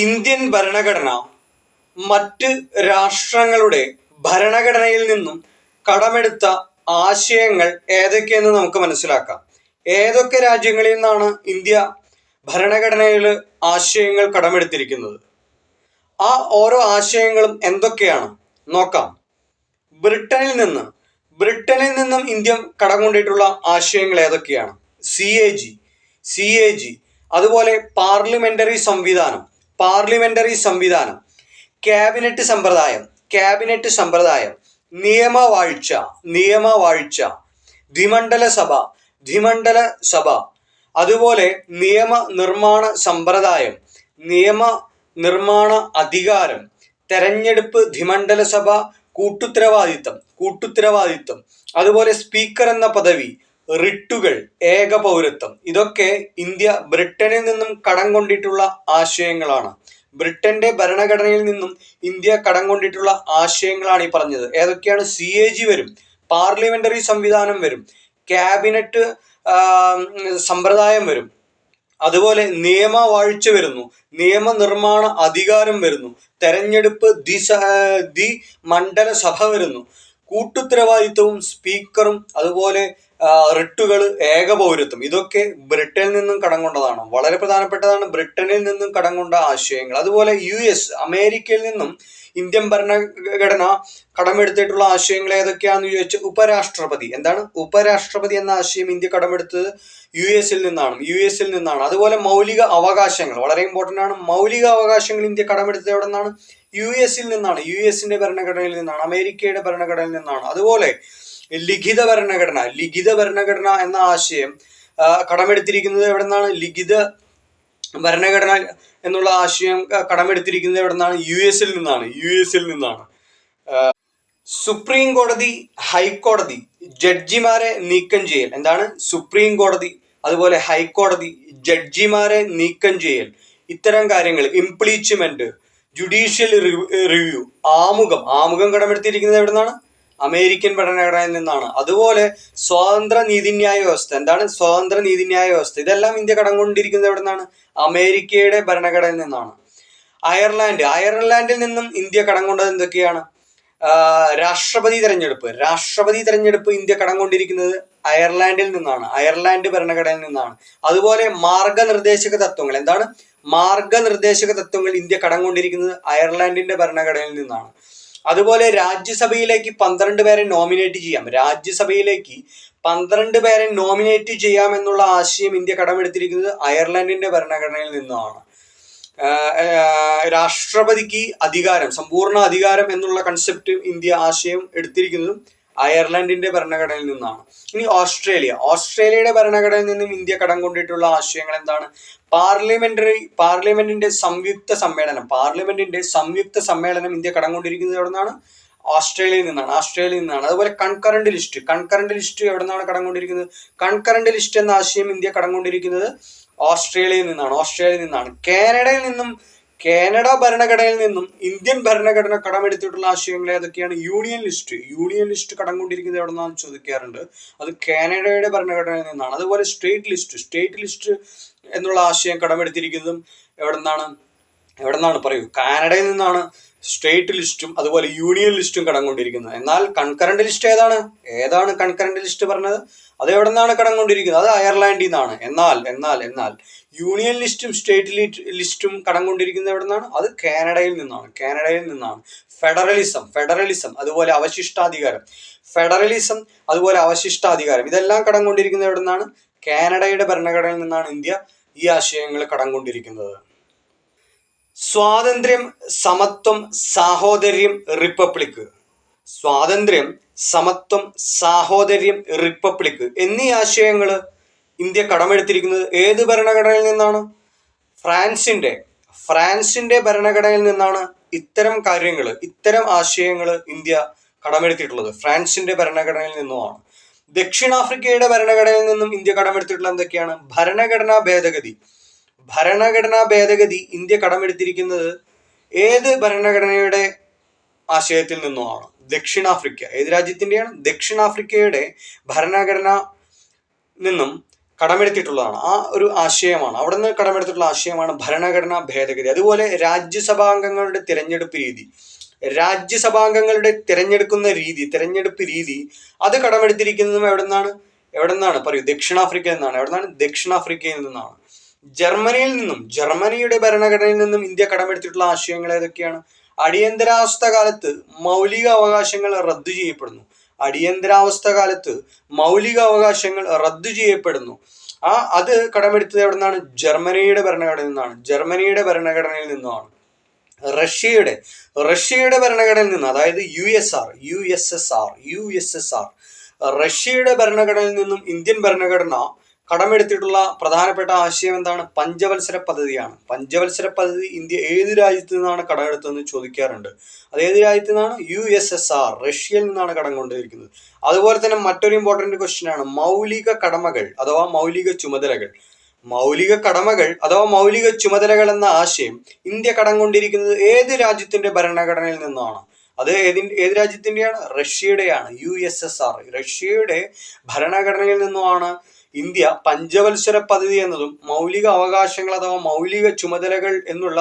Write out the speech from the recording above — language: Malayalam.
ഇന്ത്യൻ ഭരണഘടന മറ്റ് രാഷ്ട്രങ്ങളുടെ ഭരണഘടനയിൽ നിന്നും കടമെടുത്ത ആശയങ്ങൾ ഏതൊക്കെയെന്ന് നമുക്ക് മനസ്സിലാക്കാം. ഏതൊക്കെ രാജ്യങ്ങളിൽ നിന്നാണ് ഇന്ത്യ ഭരണഘടനയിൽ ആശയങ്ങൾ കടമെടുത്തിരിക്കുന്നത്, ആ ഓരോ ആശയങ്ങളും എന്തൊക്കെയാണ് നോക്കാം. ബ്രിട്ടനിൽ നിന്നും ഇന്ത്യ കടം കൊണ്ടിട്ടുള്ള ആശയങ്ങൾ ഏതൊക്കെയാണ്? സി എ ജി, അതുപോലെ പാർലമെന്ററി സംവിധാനം, ക്യാബിനറ്റ് സമ്പ്രദായം, നിയമവാഴ്ച, ദ്വിമണ്ഡല സഭ, അതുപോലെ നിയമനിർമ്മാണ സമ്പ്രദായം, നിയമനിർമ്മാണ അധികാരം, തെരഞ്ഞെടുപ്പ്, ദ്വിമണ്ഡല സഭ, കൂട്ടുത്തരവാദിത്തം, അതുപോലെ സ്പീക്കർ എന്ന പദവി, റിട്ടുകൾ, ഏക പൗരത്വം. ഇതൊക്കെ ഇന്ത്യ ബ്രിട്ടനിൽ നിന്നും കടം കൊണ്ടിട്ടുള്ള ആശയങ്ങളാണ്. ബ്രിട്ടന്റെ ഭരണഘടനയിൽ നിന്നും ഇന്ത്യ കടം കൊണ്ടിട്ടുള്ള ആശയങ്ങളാണ് ഈ പറഞ്ഞത്. ഏതൊക്കെയാണ്? CAG വരും, പാർലമെന്ററി സംവിധാനം വരും, ക്യാബിനറ്റ് സമ്പ്രദായം വരും, അതുപോലെ നിയമവാഴ്ച വരുന്നു, നിയമനിർമ്മാണ അധികാരം വരുന്നു, തെരഞ്ഞെടുപ്പ്, ദ്വിമണ്ഡല സഭ വരുന്നു, കൂട്ടുത്തരവാദിത്വവും സ്പീക്കറും, അതുപോലെ റിട്ടുകൾ, ഏക പൗരത്വം. ഇതൊക്കെ ബ്രിട്ടനിൽ നിന്നും കടം കൊണ്ടതാണ്. വളരെ പ്രധാനപ്പെട്ടതാണ് ബ്രിട്ടനിൽ നിന്നും കടം കൊണ്ട ആശയങ്ങൾ. അതുപോലെ അമേരിക്കയിൽ നിന്നും ഇന്ത്യൻ ഭരണഘടന കടമെടുത്തിട്ടുള്ള ആശയങ്ങൾ ഏതൊക്കെയാണെന്ന് ചോദിച്ചാൽ ഉപരാഷ്ട്രപതി എന്ന ആശയം ഇന്ത്യ കടമെടുത്തത് യു എസിൽ നിന്നാണ്. അതുപോലെ മൗലിക അവകാശങ്ങൾ വളരെ ഇമ്പോർട്ടൻ്റ് ആണ്. മൗലിക അവകാശങ്ങൾ ഇന്ത്യ കടമെടുത്തത് എവിടെ നിന്നാണ്? യു എസിന്റെ ഭരണഘടനയിൽ നിന്നാണ്, അമേരിക്കയുടെ ഭരണഘടനയിൽ നിന്നാണ്. അതുപോലെ ലിഖിത ഭരണഘടന എന്ന ആശയം കടമെടുത്തിരിക്കുന്നത് എവിടെ നിന്നാണ്? ലിഖിത ഭരണഘടന എന്നുള്ള ആശയം കടമെടുത്തിരിക്കുന്നത് എവിടെ നിന്നാണ്? യു എസിൽ നിന്നാണ്. സുപ്രീം കോടതി, ഹൈക്കോടതി ജഡ്ജിമാരെ നീക്കം ചെയ്യൽ. സുപ്രീം കോടതി, അതുപോലെ ഹൈക്കോടതി ജഡ്ജിമാരെ നീക്കം ചെയ്യൽ, ഇത്തരം കാര്യങ്ങൾ. ഇംപീച്ച്മെന്റ്, ജുഡീഷ്യൽ റിവ്യൂ, ആമുഖം കടമെടുത്തിരിക്കുന്നത് എവിടെ നിന്നാണ്? അമേരിക്കൻ ഭരണഘടനയിൽ നിന്നാണ്. അതുപോലെ സ്വതന്ത്ര നീതിന്യായ വ്യവസ്ഥ, ഇതെല്ലാം ഇന്ത്യ കടം കൊണ്ടിരിക്കുന്നത് എവിടെ നിന്നാണ്? അമേരിക്കയുടെ ഭരണഘടനയിൽ നിന്നാണ്. അയർലൻഡിൽ നിന്നും ഇന്ത്യ കടം കൊണ്ടത് എന്തൊക്കെയാണ്? രാഷ്ട്രപതി തെരഞ്ഞെടുപ്പ് ഇന്ത്യ കടം കൊണ്ടിരിക്കുന്നത് അയർലൻഡിൽ നിന്നാണ്, അയർലൻഡ് ഭരണഘടനയിൽ നിന്നാണ്. അതുപോലെ മാർഗനിർദ്ദേശക തത്വങ്ങൾ ഇന്ത്യ കടം കൊണ്ടിരിക്കുന്നത് അയർലൻഡിന്റെ ഭരണഘടനയിൽ നിന്നാണ്. അതുപോലെ രാജ്യസഭയിലേക്ക് 12 പേരെ നോമിനേറ്റ് ചെയ്യാം എന്നുള്ള ആശയം ഇന്ത്യ കടമെടുത്തിരിക്കുന്നത് അയർലൻഡിന്റെ ഭരണഘടനയിൽ നിന്നാണ്. രാഷ്ട്രപതിക്ക് സമ്പൂർണ്ണ അധികാരം എന്നുള്ള കൺസെപ്റ്റ് ഇന്ത്യ ആശയം എടുത്തിരിക്കുന്നതും അയർലൻഡിന്റെ ഭരണഘടനയിൽ നിന്നാണ്. ഇനി ഓസ്ട്രേലിയയുടെ ഭരണഘടനയിൽ നിന്നും ഇന്ത്യ കടം കൊണ്ടിട്ടുള്ള ആശയങ്ങൾ എന്താണ്? പാർലമെന്റിന്റെ സംയുക്ത സമ്മേളനം ഇന്ത്യ കടം കൊണ്ടിരിക്കുന്നത് എവിടെ നിന്നാണ്? ഓസ്ട്രേലിയയിൽ നിന്നാണ്. അതുപോലെ കൺകറന്റ് ലിസ്റ്റ് എവിടെ നിന്നാണ് കടം കൊണ്ടിരിക്കുന്നത്? കൺകറന്റ് ലിസ്റ്റ് എന്ന ആശയം ഇന്ത്യ കടം കൊണ്ടിരിക്കുന്നത് ഓസ്ട്രേലിയയിൽ നിന്നാണ്. കാനഡ ഭരണഘടനയിൽ നിന്നും ഇന്ത്യൻ ഭരണഘടന കടമെടുത്തിട്ടുള്ള ആശയങ്ങൾ ഏതൊക്കെയാണ്? യൂണിയൻ ലിസ്റ്റ് കടം കൊണ്ടിരിക്കുന്നത് എവിടെ നിന്നാണ് ചോദിക്കാറുണ്ട്. അത് കാനഡയുടെ ഭരണഘടനയിൽ നിന്നാണ്. അതുപോലെ സ്റ്റേറ്റ് ലിസ്റ്റ് എന്നുള്ള ആശയം കടമെടുത്തിരിക്കുന്നതും എവിടെ നിന്നാണ് പറയൂ? കാനഡയിൽ നിന്നാണ് സ്റ്റേറ്റ് ലിസ്റ്റും അതുപോലെ യൂണിയൻ ലിസ്റ്റും കടം കൊണ്ടിരിക്കുന്നത്. എന്നാൽ കൺകറന്റ് ലിസ്റ്റ് ഏതാണ് കൺകറന്റ് ലിസ്റ്റ് പറഞ്ഞത്? അത് എവിടെ നിന്നാണ് കടം കൊണ്ടിരിക്കുന്നത്? അത് അയർലൻഡിൽ നിന്നാണ്. എന്നാൽ യൂണിയൻ ലിസ്റ്റും സ്റ്റേറ്റ് ലിസ്റ്റും കടം കൊണ്ടിരിക്കുന്നത് എവിടെ നിന്നാണ്? അത് കാനഡയിൽ നിന്നാണ്. ഫെഡറലിസം അതുപോലെ അവശിഷ്ടാധികാരം ഇതെല്ലാം കടം കൊണ്ടിരിക്കുന്നത് എവിടെ നിന്നാണ്? കാനഡയുടെ ഭരണഘടനയിൽ നിന്നാണ് ഇന്ത്യ ഈ ആശയങ്ങൾ കടം കൊണ്ടിരിക്കുന്നത്. സ്വാതന്ത്ര്യം, സമത്വം, സാഹോദര്യം, റിപ്പബ്ലിക് എന്നീ ആശയങ്ങൾ ഇന്ത്യ കടമെടുത്തിരിക്കുന്നത് ഏത് ഭരണഘടനയിൽ നിന്നാണ്? ഫ്രാൻസിന്റെ ഭരണഘടനയിൽ നിന്നാണ് ഇത്തരം ആശയങ്ങൾ ഇന്ത്യ കടമെടുത്തിട്ടുള്ളത്. ഫ്രാൻസിന്റെ ഭരണഘടനയിൽ നിന്നുമാണ്. ദക്ഷിണാഫ്രിക്കയുടെ ഭരണഘടനയിൽ നിന്നും ഇന്ത്യ കടമെടുത്തിട്ടുള്ളത് എന്തൊക്കെയാണ്? ഭരണഘടനാ ഭേദഗതി ഇന്ത്യ കടമെടുത്തിരിക്കുന്നത് ഏത് ഭരണഘടനയുടെ ആശയത്തിൽ നിന്നുമാണ്? ഏത് രാജ്യത്തിന്റെയാണ്? ദക്ഷിണാഫ്രിക്കയുടെ ഭരണഘടന നിന്നും കടമെടുത്തിട്ടുള്ളതാണ്. ആ ഒരു ആശയമാണ് അവിടെ നിന്ന് കടമെടുത്തിട്ടുള്ള ആശയമാണ് ഭരണഘടനാ ഭേദഗതി. അതുപോലെ രാജ്യസഭാംഗങ്ങളുടെ തിരഞ്ഞെടുപ്പ് രീതി, രാജ്യസഭാംഗങ്ങളുടെ തിരഞ്ഞെടുപ്പ് രീതി അത് കടമെടുത്തിരിക്കുന്നതും എവിടെ നിന്നാണ് പറയൂ? ദക്ഷിണാഫ്രിക്കയിൽ നിന്നാണ്. ദക്ഷിണാഫ്രിക്കയിൽ നിന്നാണ്. ജർമ്മനിയുടെ ഭരണഘടനയിൽ നിന്നും ഇന്ത്യ കടമെടുത്തിട്ടുള്ള ആശയങ്ങൾ ഏതൊക്കെയാണ്? അടിയന്തരാവസ്ഥ കാലത്ത് മൗലിക അവകാശങ്ങൾ റദ്ദു ചെയ്യപ്പെടുന്നു. റദ്ദു ചെയ്യപ്പെടുന്നു. അത് കടമെടുത്തത് എവിടെ നിന്നാണ്? ജർമ്മനിയുടെ ഭരണഘടനയിൽ നിന്നാണ്. റഷ്യയുടെ ഭരണഘടനയിൽ നിന്ന്, അതായത് യു എസ് എസ് ആർ റഷ്യയുടെ ഭരണഘടനയിൽ നിന്നും ഇന്ത്യൻ ഭരണഘടന കടമെടുത്തിട്ടുള്ള പ്രധാനപ്പെട്ട ആശയം എന്താണ്? പഞ്ചവത്സര പദ്ധതിയാണ്. പഞ്ചവത്സര പദ്ധതി ഇന്ത്യ ഏത് രാജ്യത്തു നിന്നാണ് കടമെടുത്തതെന്ന് ചോദിക്കാറുണ്ട്. അത് ഏത് രാജ്യത്തു നിന്നാണ്? യു.എസ്.എസ്.ആർ, റഷ്യയിൽ നിന്നാണ് കടം കൊണ്ടിരിക്കുന്നത്. അതുപോലെ തന്നെ മറ്റൊരു ഇമ്പോർട്ടന്റ് ക്വസ്റ്റ്യൻ ആണ് മൗലിക കടമകൾ അഥവാ മൗലിക ചുമതലകൾ. മൗലിക ചുമതലകൾ എന്ന ആശയം ഇന്ത്യ കടം കൊണ്ടിരിക്കുന്നത് ഏത് രാജ്യത്തിന്റെ ഭരണഘടനയിൽ നിന്നാണ്? അത് ഏത് രാജ്യത്തിന്റെയാണ്? റഷ്യയുടെയാണ്. യു.എസ്.എസ്.ആർ, റഷ്യയുടെ ഭരണഘടനയിൽ നിന്നുമാണ് ഇന്ത്യ പഞ്ചവത്സര പദ്ധതി എന്നതും മൗലിക അവകാശങ്ങൾ അഥവാ മൗലിക ചുമതലകൾ എന്നുള്ള